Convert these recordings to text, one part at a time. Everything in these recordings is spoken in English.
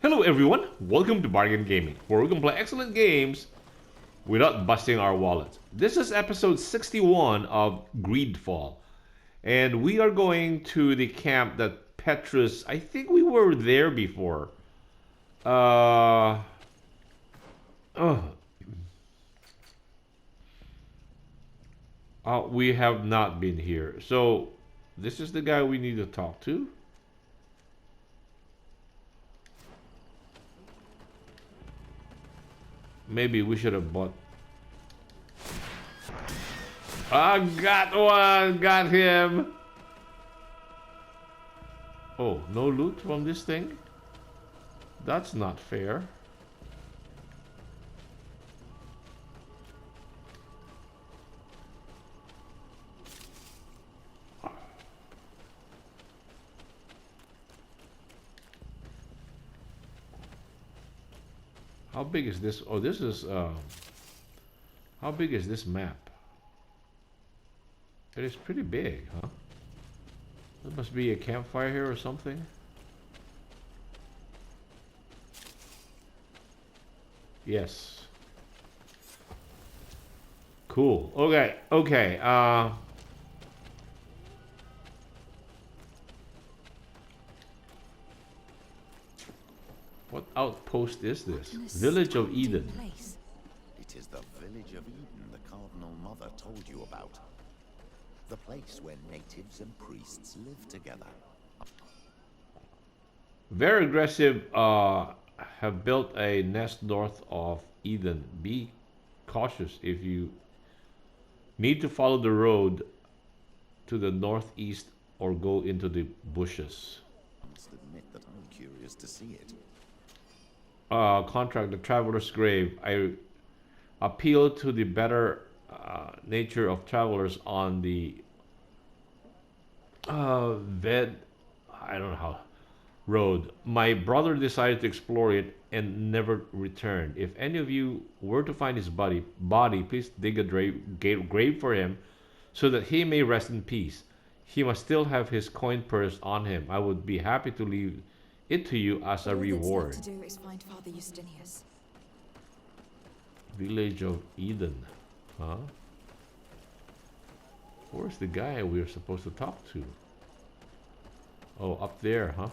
Hello everyone, welcome to Bargain Gaming, where we can play excellent games without busting our wallets. This is episode 61 of GreedFall, and we are going to the camp that Petrus, I think we were there before. We have not been here. So, this is the guy we need to talk to. Maybe we should have bought. I got one! Got him! Oh, no loot from this thing? That's not fair. How big is this? Oh, this is, how big is this map? It is pretty big, huh? There must be a campfire here or something. Yes. Cool. Okay, okay, what outpost is this? Village of Eden. It is the Village of Eden the Cardinal Mother told you about. The place where natives and priests live together. Very aggressive, have built a nest north of Eden. Be cautious if you need to follow the road to the northeast or go into the bushes. I must admit that I'm curious to see it. Contract the Traveler's Grave. I appeal to the better nature of travelers on the I don't know how road. My brother decided to explore it and never returned. If any of you were to find his body, please dig a grave for him so that he may rest in peace. He must still have his coin purse on him. I would be happy to leave it to you as a reward. All that's left to do is find Father Justinius. Village of Eden, huh? Where's the guy we were supposed to talk to? Oh, up there, huh?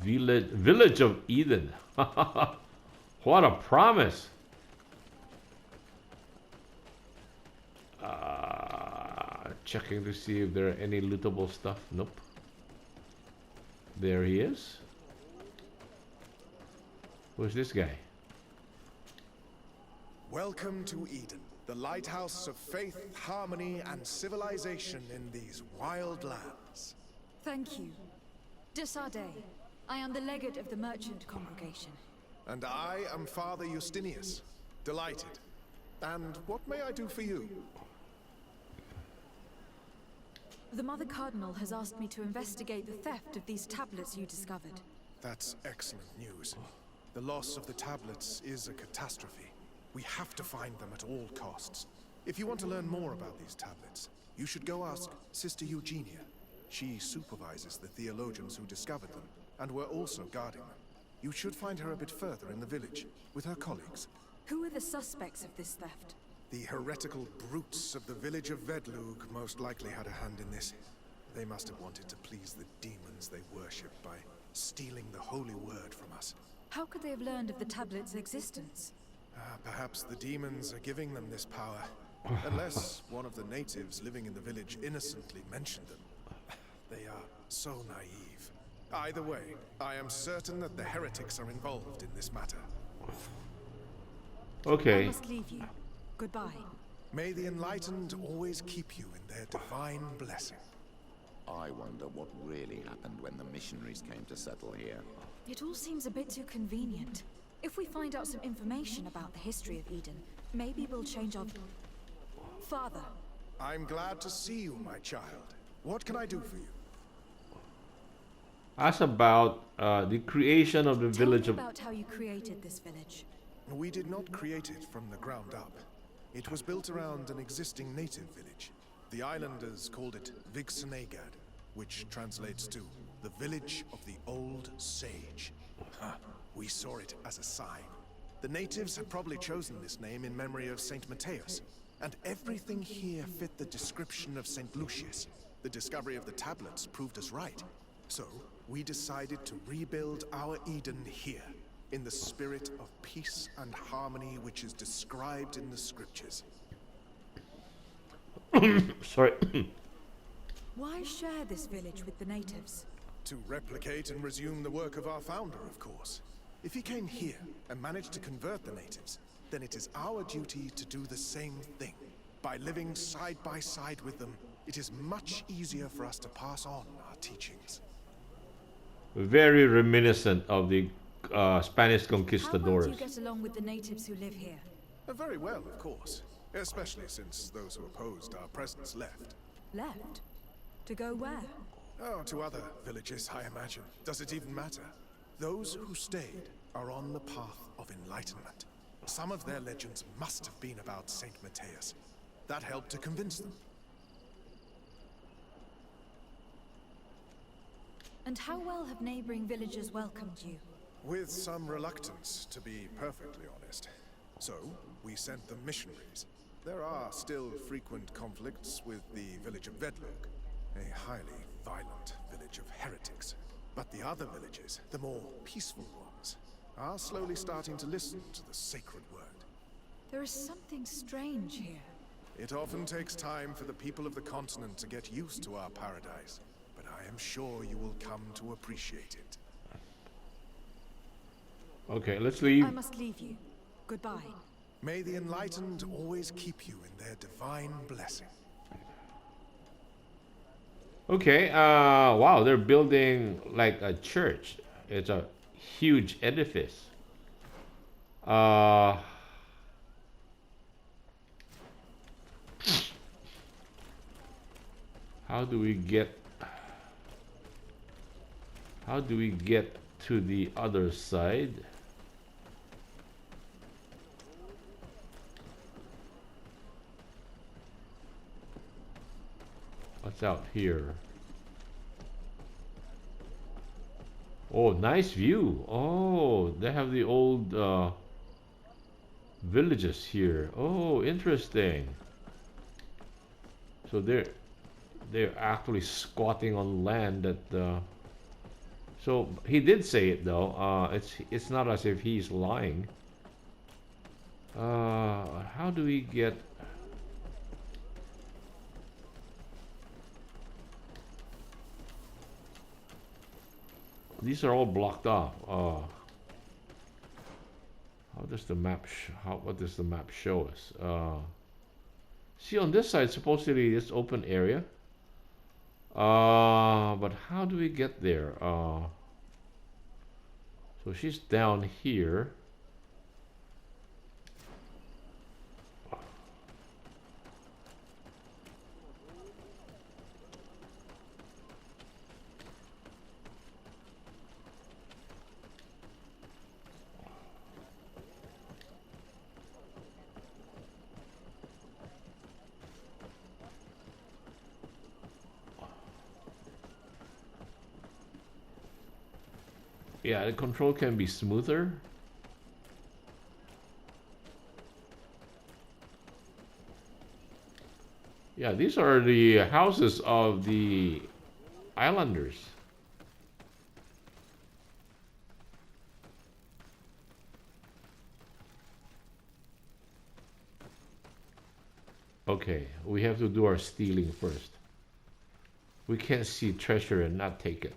Village of Eden. What a promise. Checking to see if there are any lootable stuff. Nope. There he is. Who's this guy? Welcome to Eden, the lighthouse of faith, harmony, and civilization in these wild lands. Thank you. Desarde, I am the legate of the merchant congregation. And I am Father Justinius. Delighted. And what may I do for you? The Mother Cardinal has asked me to investigate the theft of these tablets you discovered. That's excellent news. The loss of the tablets is a catastrophe. We have to find them at all costs. If you want to learn more about these tablets, you should go ask Sister Eugenia. She supervises the theologians who discovered them, and were also guarding them. You should find her a bit further in the village, with her colleagues. Who are the suspects of this theft? The heretical brutes of the village of Vedlug most likely had a hand in this. They must have wanted to please the demons they worship by stealing the holy word from us. How could they have learned of the tablet's existence? Perhaps the demons are giving them this power. Unless one of the natives living in the village innocently mentioned them. They are so naive. Either way, I am certain that the heretics are involved in this matter. Okay. I must leave you. Goodbye. May the enlightened always keep you in their divine blessing. I wonder what really happened when the missionaries came to settle here. It all seems a bit too convenient. If we find out some information about the history of Eden, maybe we'll change our... Father. I'm glad to see you, my child. What can I do for you? Ask about the creation of the village of... about how you created this village. We did not create it from the ground up. It was built around an existing native village. The islanders called it Vixenagad, which translates to the village of the Old Sage. We saw it as a sign. The natives had probably chosen this name in memory of Saint Matthias, and everything here fit the description of Saint Lucius. The discovery of the tablets proved us right. So, we decided to rebuild our Eden here, in the spirit of peace and harmony which is described in the scriptures. Sorry. Why share this village with the natives? To replicate and resume the work of our founder, of course. If he came here and managed to convert the natives, then it is our duty to do the same thing. By living side by side with them, it is much easier for us to pass on our teachings. Very reminiscent of the Spanish How well conquistadors. do you get along with the natives who live here? Very well, of course. Especially since those who opposed our presence left. Left? To go where? Oh, to other villages, I imagine. Does it even matter? Those who stayed are on the path of enlightenment. Some of their legends must have been about Saint Matthias. That helped to convince them. And how well have neighboring villagers welcomed you? With some reluctance, to be perfectly honest. So, we sent them missionaries. There are still frequent conflicts with the village of Vedlog, a highly violent village of heretics. But the other villages, the more peaceful ones, are slowly starting to listen to the sacred word. There is something strange here. It often takes time for the people of the continent to get used to our paradise, but I am sure you will come to appreciate it. Okay, let's leave. I must leave you. Goodbye. May the enlightened always keep you in their divine blessing. Okay, wow, they're building like a church. It's a huge edifice. How do we get to the other side? What's out here? Oh, nice view. Oh, they have the old villages here. Oh, interesting. So they're actually squatting on land that so he did say it though. It's not as if he's lying. How do we get? These are all blocked off. How does the map? What does the map show us? See, on this side, supposedly it's open area. But how do we get there? So she's down here. Yeah, the control can be smoother. Yeah, these are the houses of the islanders. Okay, we have to do our stealing first. We can't see treasure and not take it.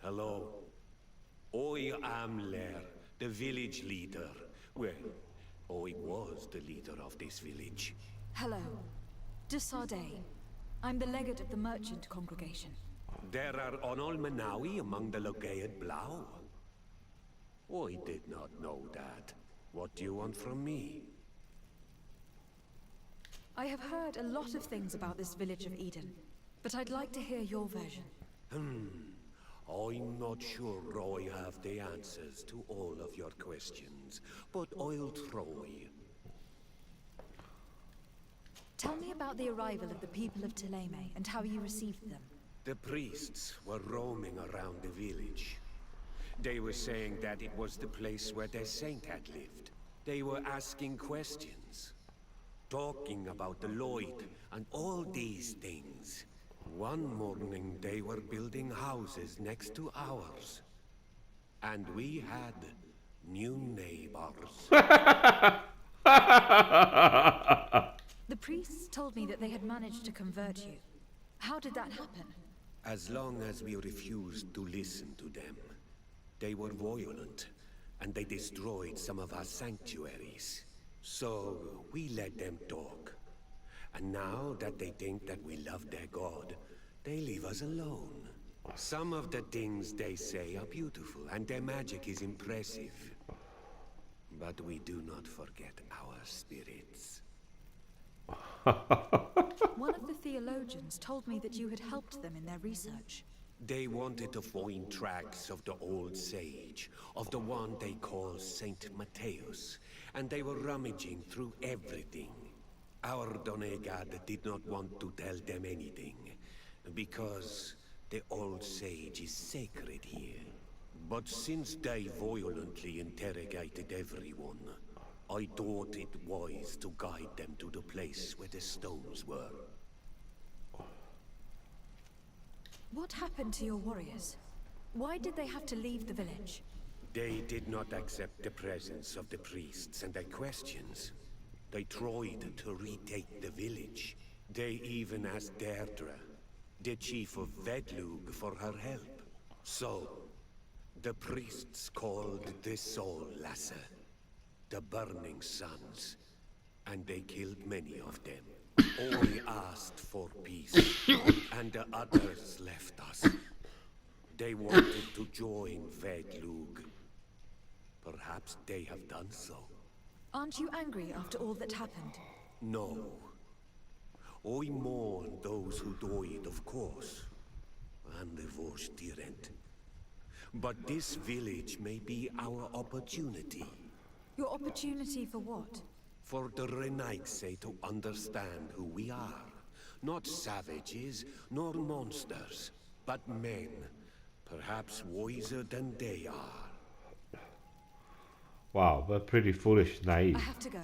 Hello. I am Lair, the village leader. Well, I was the leader of this village. Hello. De Sardet. I'm the legate of the merchant congregation. There are Onol Manawi among the Logead Blau. I did not know that. What do you want from me? I have heard a lot of things about this village of Eden. but I'd like to hear your version. I'm not sure I have the answers to all of your questions, but I'll try. Tell me about the arrival of the people of Thélème and how you received them. The priests were roaming around the village. They were saying that it was the place where their saint had lived. They were asking questions, talking about the Lloyd and all these things. One morning they were building houses next to ours. And we had new neighbors. The priests told me that they had managed to convert you. How did that happen? As long as we refused to listen to them. They were violent, and they destroyed some of our sanctuaries. So we let them talk. And now that they think that we love their god, they leave us alone. Some of the things they say are beautiful, and their magic is impressive. But we do not forget our spirits. One of the theologians told me that you had helped them in their research. They wanted to find tracks of the old sage, of the one they call Saint Matthäus, and they were rummaging through everything. Our Donegad did not want to tell them anything, because the old sage is sacred here. But since they violently interrogated everyone, I thought it wise to guide them to the place where the stones were. What happened to your warriors? Why did they have to leave the village? They did not accept the presence of the priests and their questions. They tried to retake the village. They even asked Deirdre, the chief of Vedlug, for her help. So, the priests called the Soul Lasser, the Burning Suns, and they killed many of them. I asked for peace, and the others left us. They wanted to join Vedlug. Perhaps they have done so. Aren't you angry after all that happened? No. I mourn those who died, of course, and the Vorstyrent. But this village may be our opportunity. Your opportunity for what? For the Renaigse to understand who we are. Not savages, nor monsters, but men. Perhaps wiser than they are. Wow, but pretty foolish, naive. I have to go.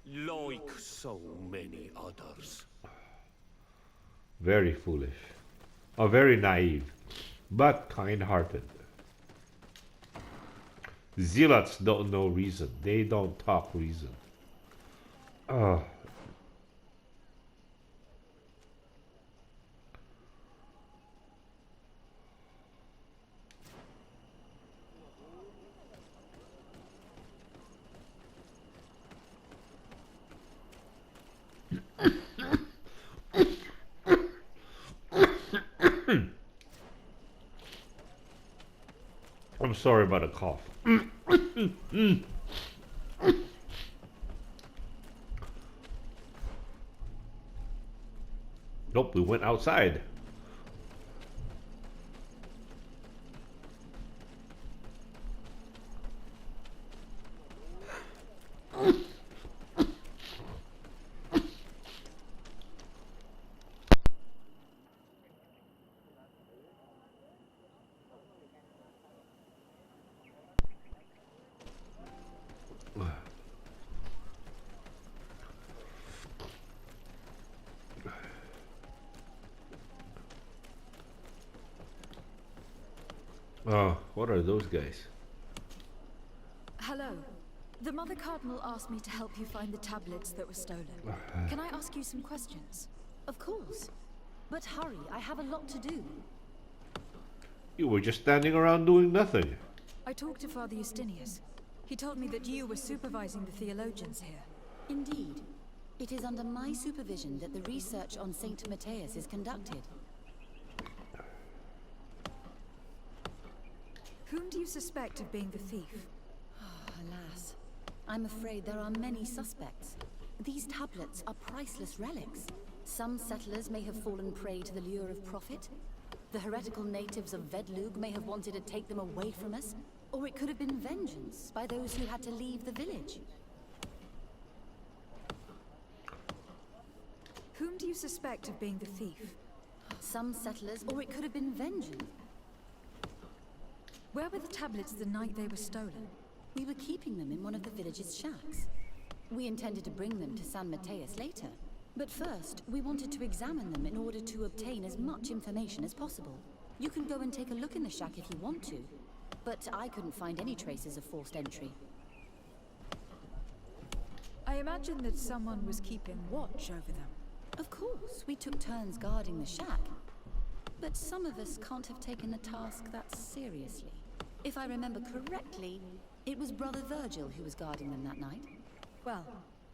Like so many others. Very foolish. Or very naive. But kind-hearted. Zealots don't know reason. They don't talk reason. I'm sorry about the cough. Nope, we went outside. Oh, what are those guys? Hello. The Mother Cardinal asked me to help you find the tablets that were stolen. Can I ask you some questions? Of course. But hurry, I have a lot to do. You were just standing around doing nothing. I talked to Father Justinius. He told me that you were supervising the theologians here. Indeed. It is under my supervision that the research on Saint Matthäus is conducted. Whom do you suspect of being the thief? Alas, I'm afraid there are many suspects. These tablets are priceless relics. Some settlers may have fallen prey to the lure of profit. The heretical natives of Vedlug may have wanted to take them away from us. Or it could have been vengeance by those who had to leave the village. Whom do you suspect of being the thief? Some settlers, or it could have been vengeance. Where were the tablets the night they were stolen? We were keeping them in one of the village's shacks. We intended to bring them to San Mateus later. But first, we wanted to examine them in order to obtain as much information as possible. You can go and take a look in the shack if you want to. But I couldn't find any traces of forced entry. I imagine that someone was keeping watch over them. Of course, we took turns guarding the shack. But some of us can't have taken the task that seriously. If I remember correctly, it was Brother Virgil who was guarding them that night. Well,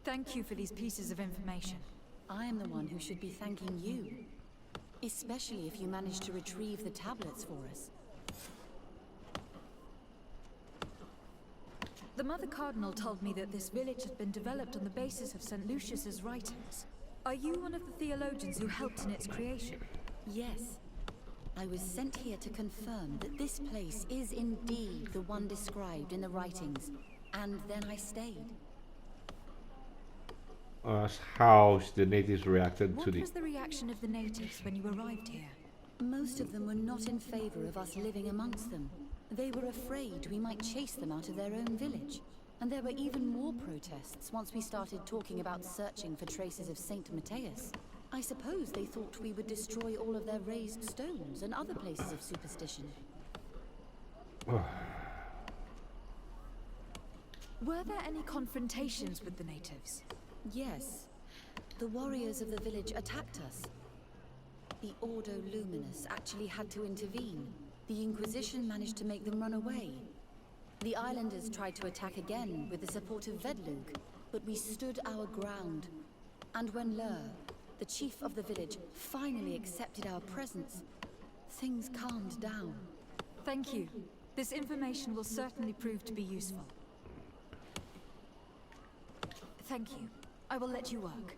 thank you for these pieces of information. I am the one who should be thanking you. Especially if you managed to retrieve the tablets for us. The Mother Cardinal told me that this village had been developed on the basis of St. Lucius's writings. Are you one of the theologians who helped in its creation? Yes. I was sent here to confirm that this place is indeed the one described in the writings, and then I stayed. How the natives reacted What to the... was the reaction of the natives when you arrived here? Most of them were not in favor of us living amongst them. They were afraid we might chase them out of their own village. And there were even more protests once we started talking about searching for traces of Saint Mateus. I suppose they thought we would destroy all of their raised stones and other places of superstition. Were there any confrontations with the natives? Yes. The warriors of the village attacked us. The Ordo Luminous actually had to intervene. The Inquisition managed to make them run away. The islanders tried to attack again with the support of Vedlug, but we stood our ground. And when Lur, the chief of the village, finally accepted our presence, things calmed down. Thank you. This information will certainly prove to be useful. Thank you. I will let you work.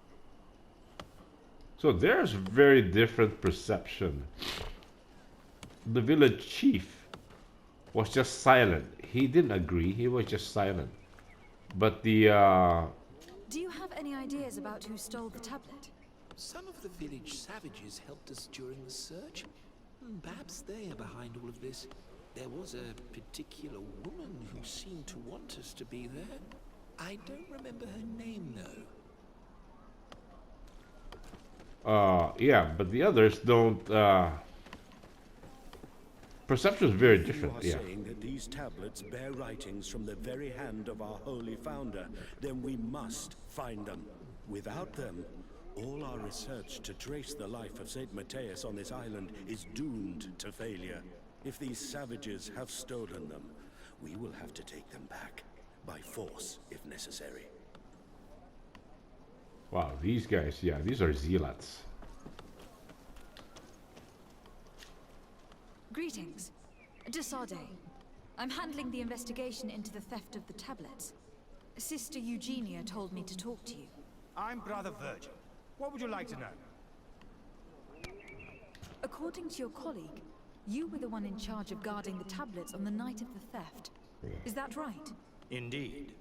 So there's very different perception. The village chief was just silent. He didn't agree. He was just silent. But the Do you have any ideas about who stole the tablet? Some of the village savages helped us during the search. Perhaps they are behind all of this. There was a particular woman who seemed to want us to be there. I don't remember her name, though. yeah, but the others don't. Perception is very different. You are Yeah. saying that these tablets bear writings from the very hand of our holy founder, then we must find them. Without them, all our research to trace the life of Saint Mateus on this island is doomed to failure. If these savages have stolen them, we will have to take them back, by force if necessary. Wow, these guys. Yeah, these are zealots. Greetings. Desade. I'm handling the investigation into the theft of the tablets. Sister Eugenia told me to talk to you. I'm Brother Virgil. What would you like to know? According to your colleague, you were the one in charge of guarding the tablets on the night of the theft. Is that right? Indeed.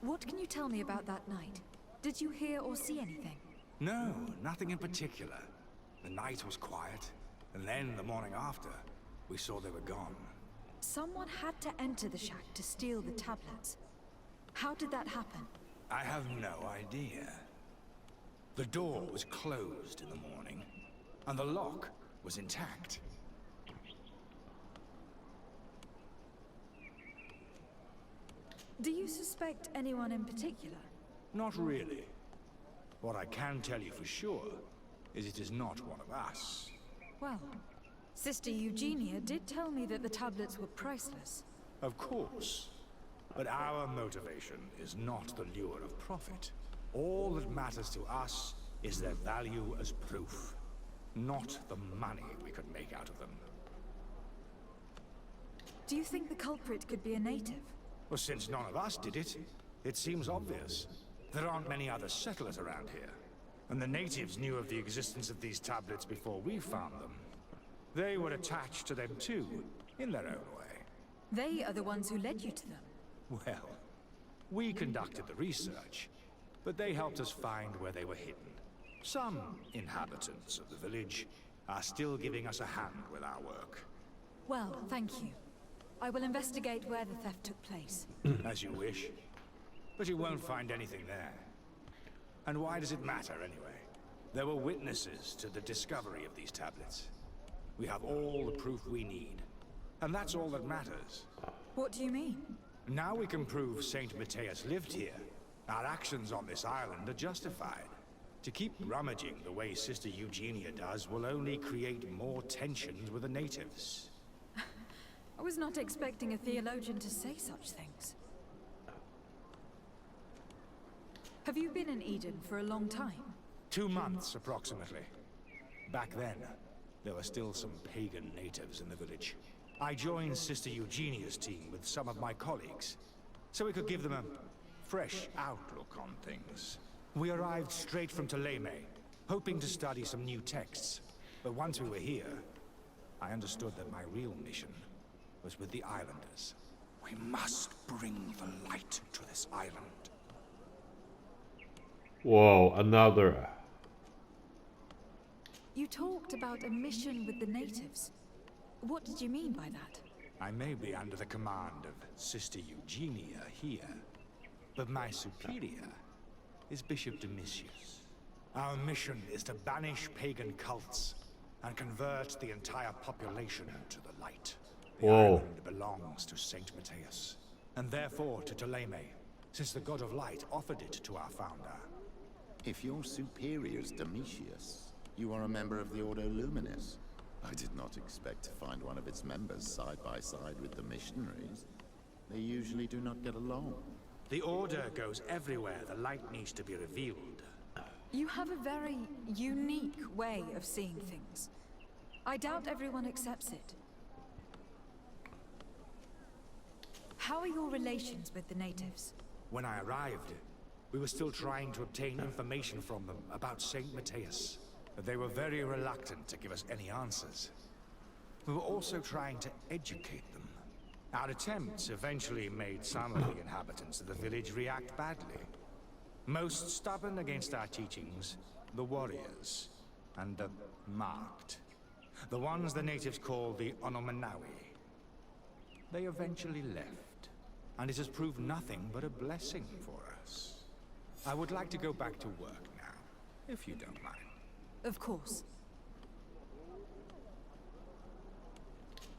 What can you tell me about that night? Did you hear or see anything? No, nothing in particular. The night was quiet, and then the morning after, we saw they were gone. Someone had to enter the shack to steal the tablets. How did that happen? I have no idea. The door was closed in the morning, and the lock was intact. Do you suspect anyone in particular? Not really. What I can tell you for sure is it is not one of us. Well, Sister Eugenia did tell me that the tablets were priceless. Of course. But our motivation is not the lure of profit. All that matters to us is their value as proof, not the money we could make out of them. Do you think the culprit could be a native? Well, since none of us did it, it seems obvious. There aren't many other settlers around here, and the natives knew of the existence of these tablets before we found them. They were attached to them too, in their own way. They are the ones who led you to them. Well, we conducted the research, but they helped us find where they were hidden. Some inhabitants of the village are still giving us a hand with our work. Well, thank you. I will investigate where the theft took place. As you wish. But you won't find anything there. And why does it matter, anyway? There were witnesses to the discovery of these tablets. We have all the proof we need. And that's all that matters. What do you mean? Now we can prove Saint Matthias lived here. Our actions on this island are justified. To keep rummaging the way Sister Eugenia does will only create more tensions with the natives. I was not expecting a theologian to say such things. Have you been in Eden for a long time? 2 months, approximately. Back then, there were still some pagan natives in the village. I joined Sister Eugenia's team with some of my colleagues, so we could give them a fresh outlook on things. We arrived straight from Ptolemy, hoping to study some new texts. But once we were here, I understood that my real mission was with the islanders. We must bring the light to this island. Whoa, another. You talked about a mission with the natives. What did you mean by that? I may be under the command of Sister Eugenia here, but my superior is Bishop Domitius. Our mission is to banish pagan cults and convert the entire population to the light. The island belongs to Saint Matthias, and therefore to Ptolemy, since the god of light offered it to our founder. If your superior's Domitius, you are a member of the Ordo Luminis. I did not expect to find one of its members side by side with the missionaries. They usually do not get along. The Order goes everywhere the light needs to be revealed. You have a very unique way of seeing things. I doubt everyone accepts it. How are your relations with the natives? When I arrived, we were still trying to obtain information from them about Saint Matthias, but they were very reluctant to give us any answers. We were also trying to educate them. Our attempts eventually made some of the inhabitants of the village react badly. Most stubborn against our teachings, the warriors, and the marked. The ones the natives call the Onomanawi. They eventually left, and it has proved nothing but a blessing for us. I would like to go back to work now, if you don't mind. Of course.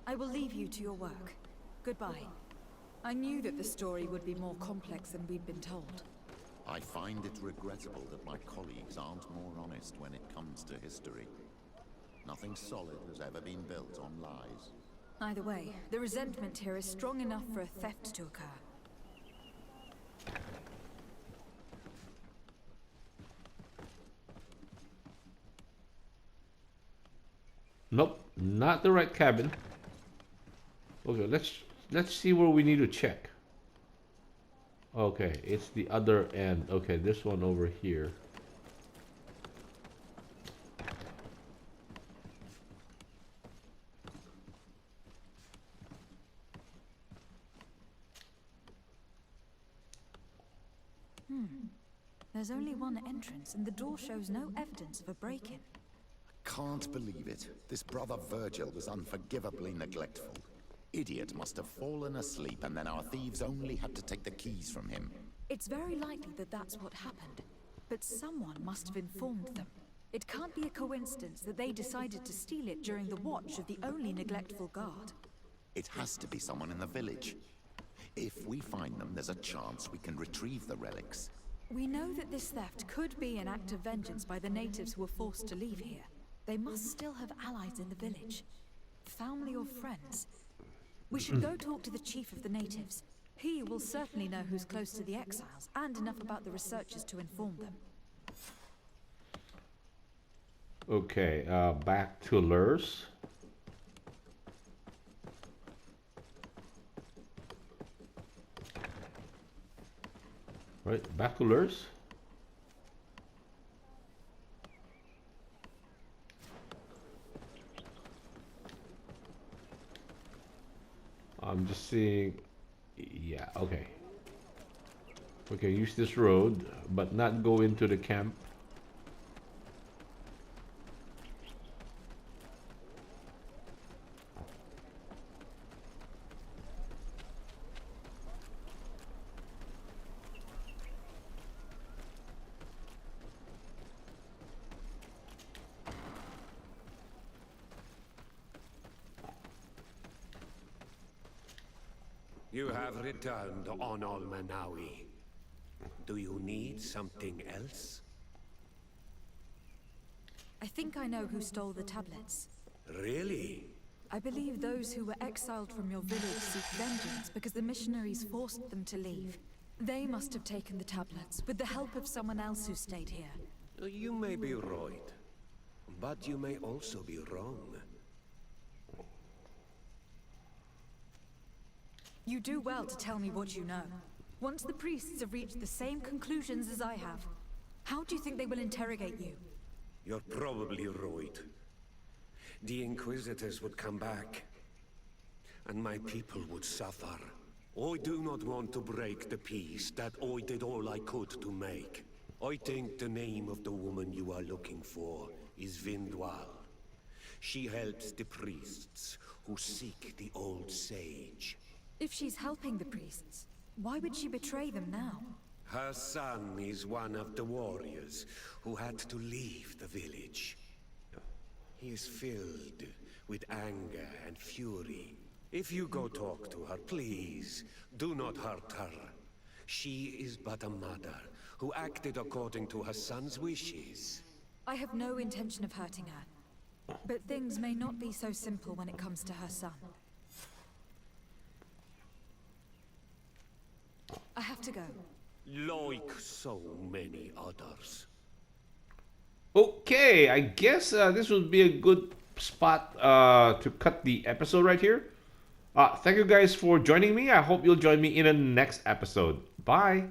I will leave you to your work. Goodbye. I knew that the story would be more complex than we'd been told. I find it regrettable that my colleagues aren't more honest when it comes to history. Nothing solid has ever been built on lies. Either way, the resentment here is strong enough for a theft to occur. Nope, not the right cabin. Okay, let's see where we need to check. Okay, it's the other end. Okay, this one over here. There's only one entrance, and the door shows no evidence of a break-in. Can't believe it. This brother Virgil was unforgivably neglectful. Idiot must have fallen asleep, and then our thieves only had to take the keys from him. It's very likely that that's what happened. But someone must have informed them. It can't be a coincidence that they decided to steal it during the watch of the only neglectful guard. It has to be someone in the village. If we find them, there's a chance we can retrieve the relics. We know that this theft could be an act of vengeance by the natives who were forced to leave here. They must still have allies in the village. Family or friends. We should go talk to the chief of the natives. He will certainly know who's close to the exiles, and enough about the researchers to inform them. Okay, back to Lurs. Right, back to Lurs. I'm just seeing. Yeah, okay. We can use this road, but not go into the camp. You have returned on Almanawi. Do you need something else? I think I know who stole the tablets. Really? I believe those who were exiled from your village seek vengeance because the missionaries forced them to leave. They must have taken the tablets with the help of someone else who stayed here. You may be right, but you may also be wrong. You do well to tell me what you know. Once the priests have reached the same conclusions as I have, how do you think they will interrogate you? You're probably right. The Inquisitors would come back, and my people would suffer. I do not want to break the peace that I did all I could to make. I think the name of the woman you are looking for is Vindwal. She helps the priests who seek the old sage. If she's helping the priests, why would she betray them now? Her son is one of the warriors who had to leave the village. He is filled with anger and fury. If you go talk to her, please, do not hurt her. She is but a mother who acted according to her son's wishes. I have no intention of hurting her. But things may not be so simple when it comes to her son. I have to go. Like so many others. Okay, I guess this would be a good spot to cut the episode right here. Thank you guys for joining me. I hope you'll join me in the next episode. Bye.